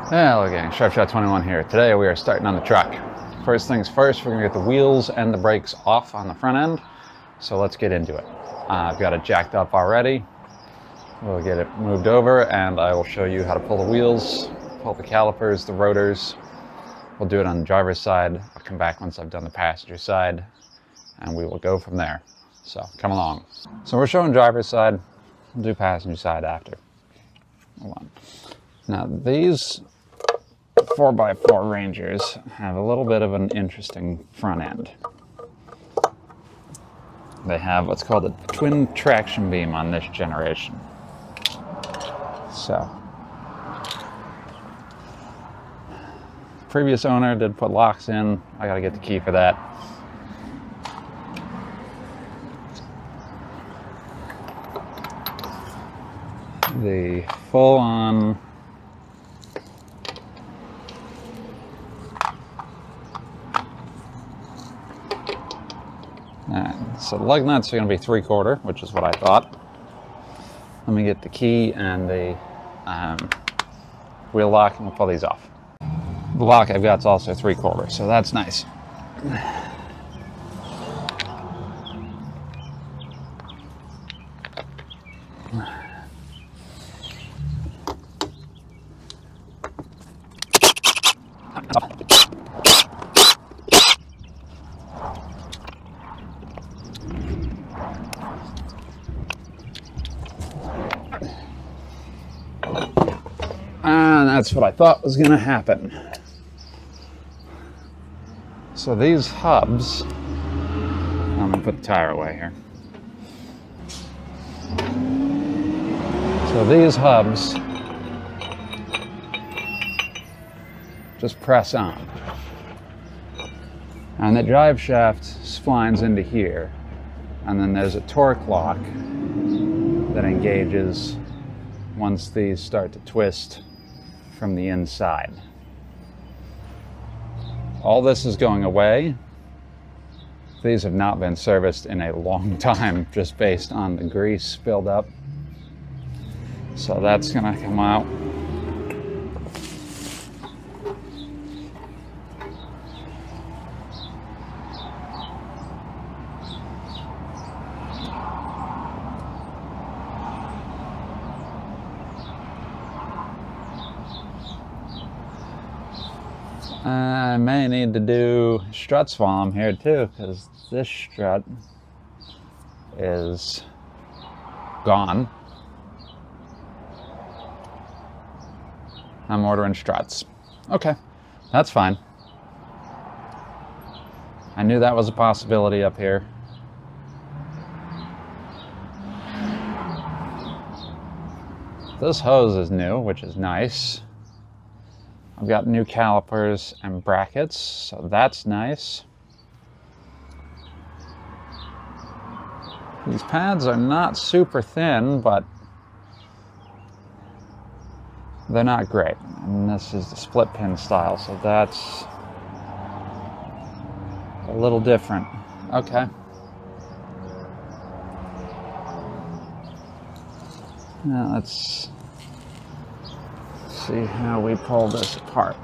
Hello gang, SharpShot21 here. Today we are starting on the truck. First things first, we're going to get the wheels and the brakes off on the front end. So let's get into it. I've got it jacked up already. We'll get it moved over and I will show you how to pull the wheels, pull the calipers, the rotors. We'll do it on the driver's side. I'll come back once I've done the passenger side and we will go from there. So come along. So we're showing driver's side. We'll do passenger side after. Hold on. Now these 4x4 Rangers have a little bit of an interesting front end. They have what's called a twin traction beam on this generation. So, previous owner did put locks in. I gotta get the key for that. The full-on so the lug nuts are going to be 3/4, which is what I thought. Let me get the key and the wheel lock and we'll pull these off. The lock I've got is also 3/4, so that's nice. And that's what I thought was going to happen. So these hubs, I'm going to put the tire away here. So these hubs just press on. And the drive shaft splines into here. And then there's a torque lock that engages once these start to twist from the inside. All this is going away. These have not been serviced in a long time just based on the grease buildup. So that's gonna come out. I may need to do struts while I'm here too, because this strut is gone. I'm ordering struts. Okay, that's fine. I knew that was a possibility up here. This hose is new, which is nice. I've got new calipers and brackets, so that's nice. These pads are not super thin, but they're not great. And this is the split pin style, so that's a little different. Okay. Now let's see how we pull this apart.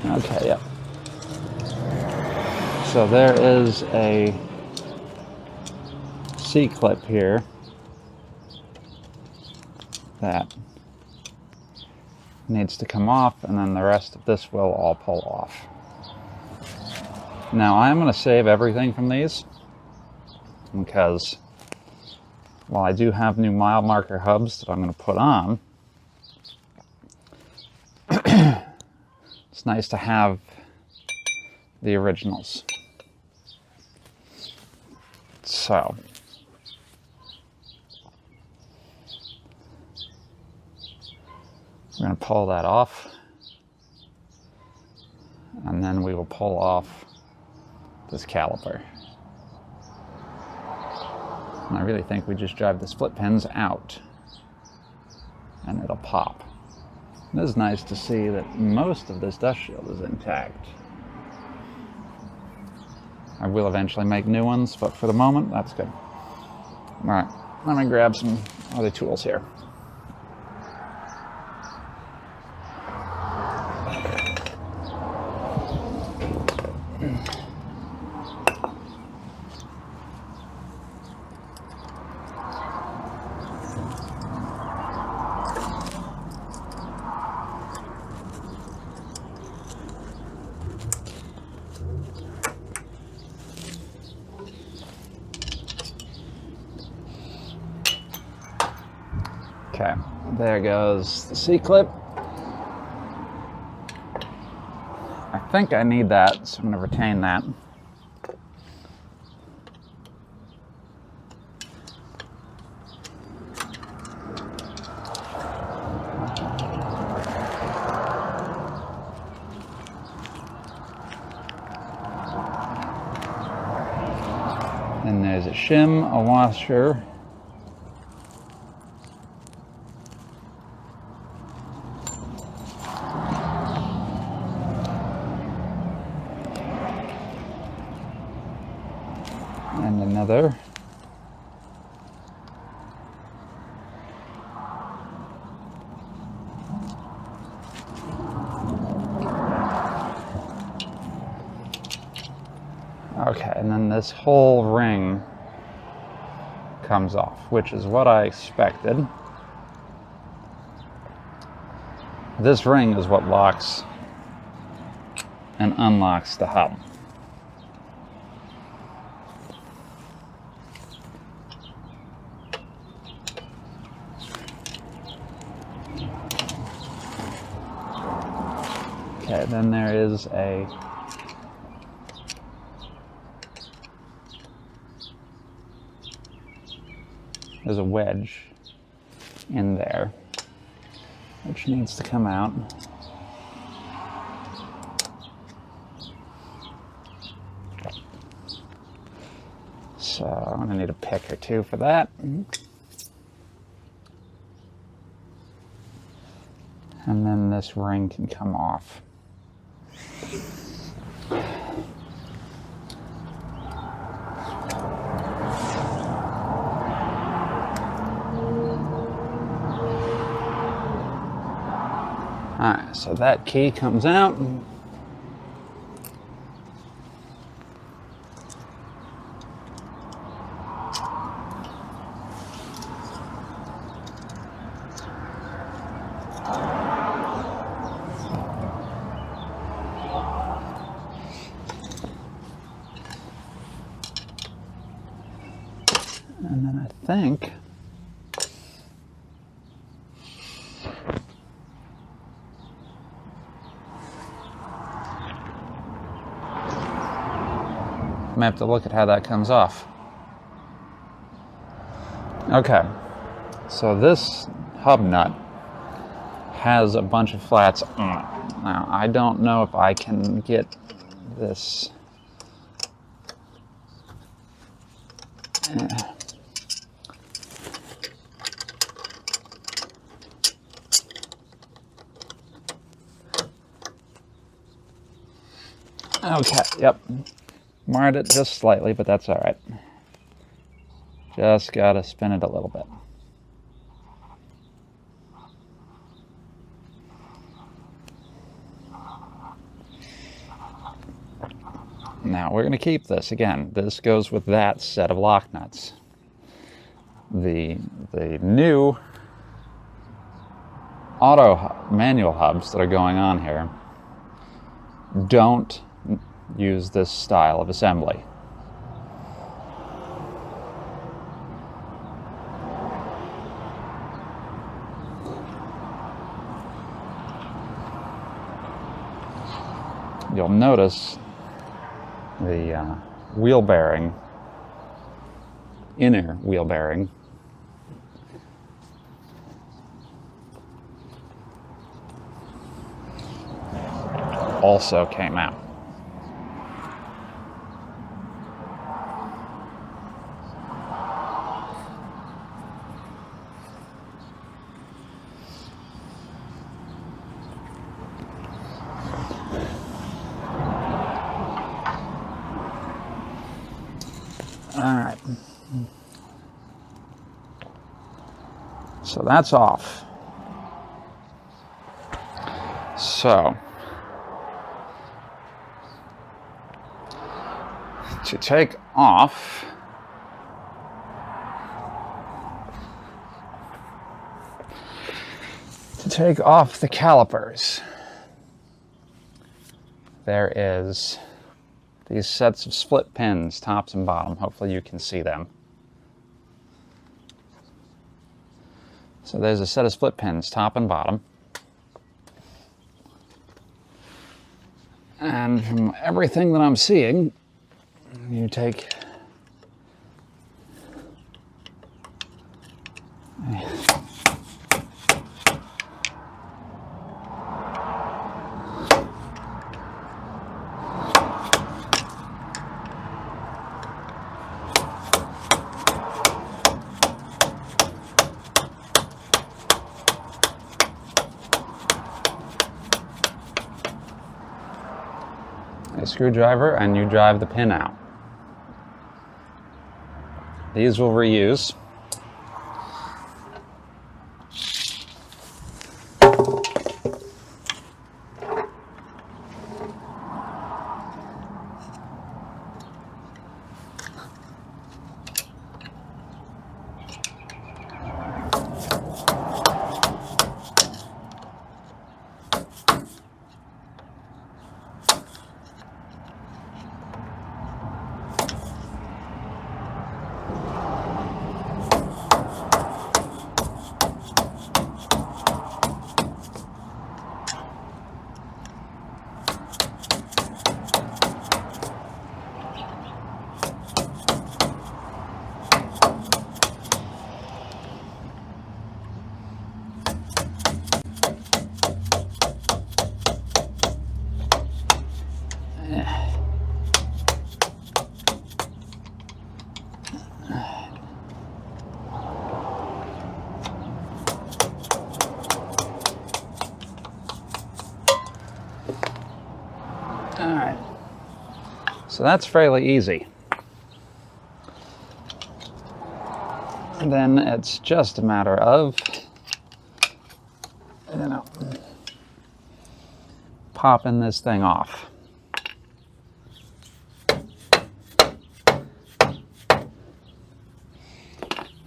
Okay, yep. So there is a C-clip here that needs to come off, and then the rest of this will all pull off. Now I'm going to save everything from these because while I do have new mile marker hubs that I'm going to put on, it's nice to have the originals. So we're going to pull that off, and then we will pull off this caliper. I really think we just drive the split pins out and it'll pop. It is nice to see that most of this dust shield is intact. I will eventually make new ones, but for the moment, that's good. All right, let me grab some other tools here. Okay, there goes the C-clip. I think I need that, so I'm going to retain that. Then there's a shim, a washer, and another. Okay, and then this whole ring comes off, which is what I expected. This ring is what locks and unlocks the hub. Okay, then there is there's a wedge in there, which needs to come out. So I'm gonna need a pick or two for that. And then this ring can come off. Alright, so that key comes out. And then I think I'm gonna have to look at how that comes off. Okay, so this hub nut has a bunch of flats on it. Now, I don't know if I can get this. Okay, yep. Marred it just slightly, but that's all right. Just gotta spin it a little bit. Now we're gonna keep this. Again, this goes with that set of lock nuts. The new manual hubs that are going on here don't use this style of assembly. You'll notice the wheel bearing, inner wheel bearing, also came out. So that's off. So to take off, the calipers, there is these sets of split pins, tops and bottom. Hopefully you can see them. So there's a set of split pins, top and bottom. And from everything that I'm seeing, you take a screwdriver and you drive the pin out. These will reuse. All right, so that's fairly easy. And then it's just a matter of, popping this thing off. Let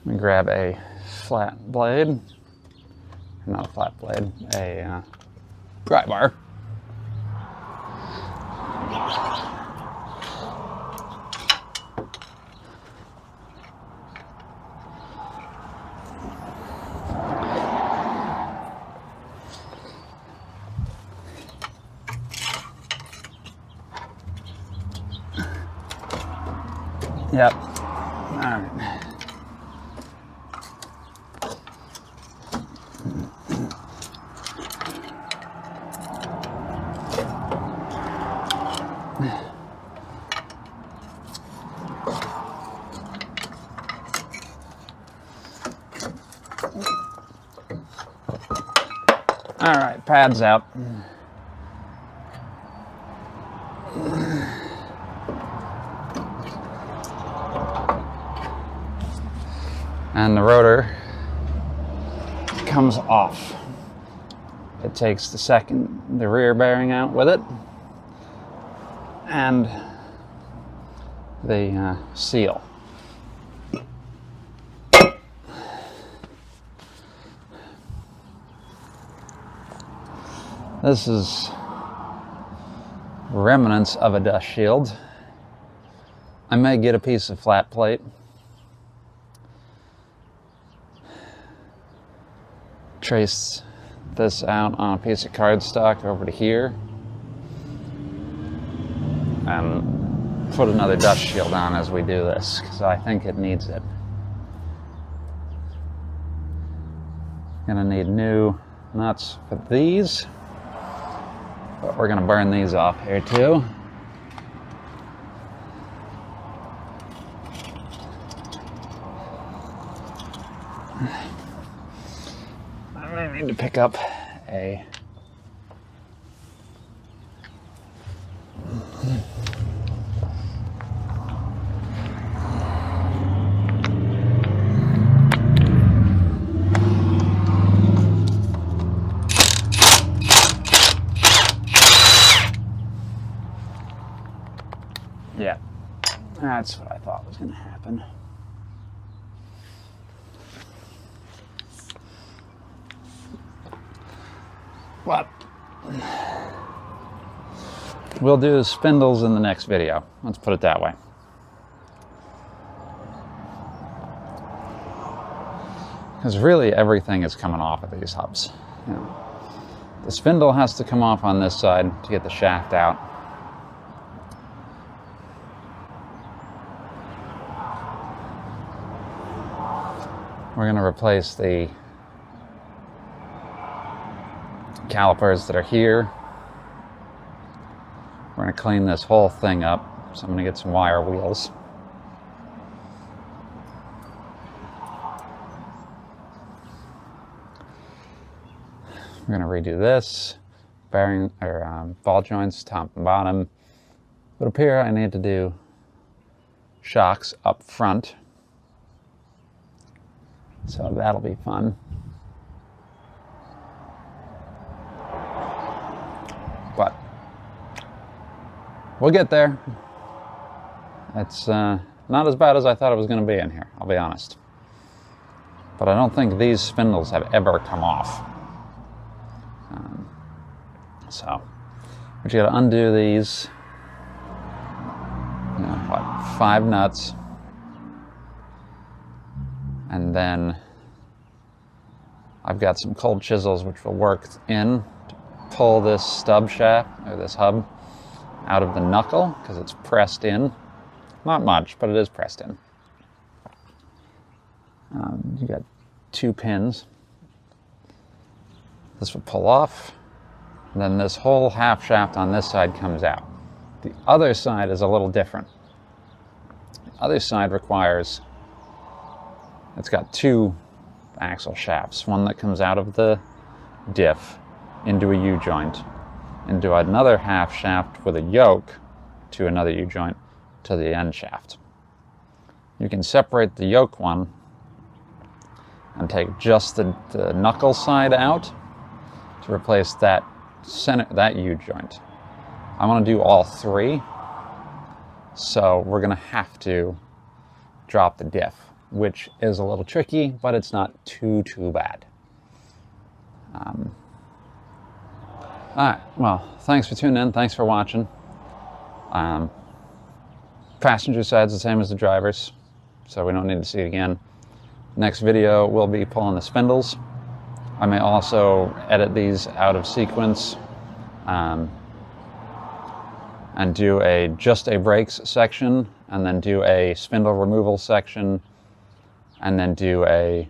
me grab a flat blade, not a flat blade, a pry bar. Yep. All right. All right, pads out. And the rotor comes off. It takes the rear bearing out with it, and the seal. This is remnants of a dust shield. I may get a piece of flat plate. Trace this out on a piece of cardstock over to here and put another dust shield on as we do this, because I think it needs it. Gonna need new nuts for these, but we're gonna burn these off here too. I need to pick up a That's what I thought was going to happen. But we'll do spindles in the next video. Let's put it that way. Because really everything is coming off of these hubs. You know, the spindle has to come off on this side to get the shaft out. We're going to replace the calipers that are here. We're going to clean this whole thing up. So I'm going to get some wire wheels. We're going to redo this, bearing or ball joints, top and bottom. But up here I need to do shocks up front. So that'll be fun. But we'll get there. It's not as bad as I thought it was going to be in here, I'll be honest. But I don't think these spindles have ever come off. But you got to undo these, you know, what, 5 nuts. And then I've got some cold chisels which will work in to pull this stub shaft, or this hub, out of the knuckle, because it's pressed in. Not much, but it is pressed in. You got 2 pins. This will pull off. And then this whole half shaft on this side comes out. The other side is a little different. The other side requires, it's got 2 axle shafts. One that comes out of the diff into a U-joint, into another half shaft with a yoke to another U-joint to the end shaft. You can separate the yoke one and take just the knuckle side out to replace that U-joint. I want to do all 3, so we're going to have to drop the diff, which is a little tricky, but it's not too bad. Alright, well, thanks for tuning in, thanks for watching. Passenger side's the same as the driver's, so we don't need to see it again. Next video, we'll be pulling the spindles. I may also edit these out of sequence and do just a brakes section, and then do a spindle removal section, and then do a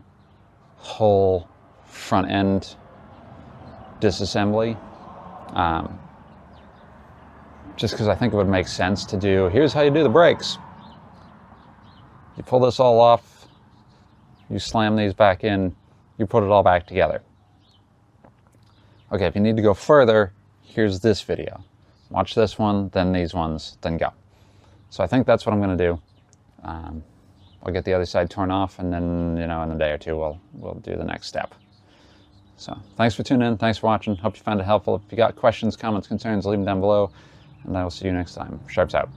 whole front end disassembly. Just because I think it would make sense to do, here's how you do the brakes. You pull this all off, you slam these back in, you put it all back together. Okay, if you need to go further, here's this video. Watch this one, then these ones, then go. So I think that's what I'm going to do. I'll get the other side torn off, and then, you know, in a day or two, we'll do the next step. So thanks for tuning in. Thanks for watching. Hope you found it helpful. If you got questions, comments, concerns, leave them down below, and I will see you next time. Sharps out.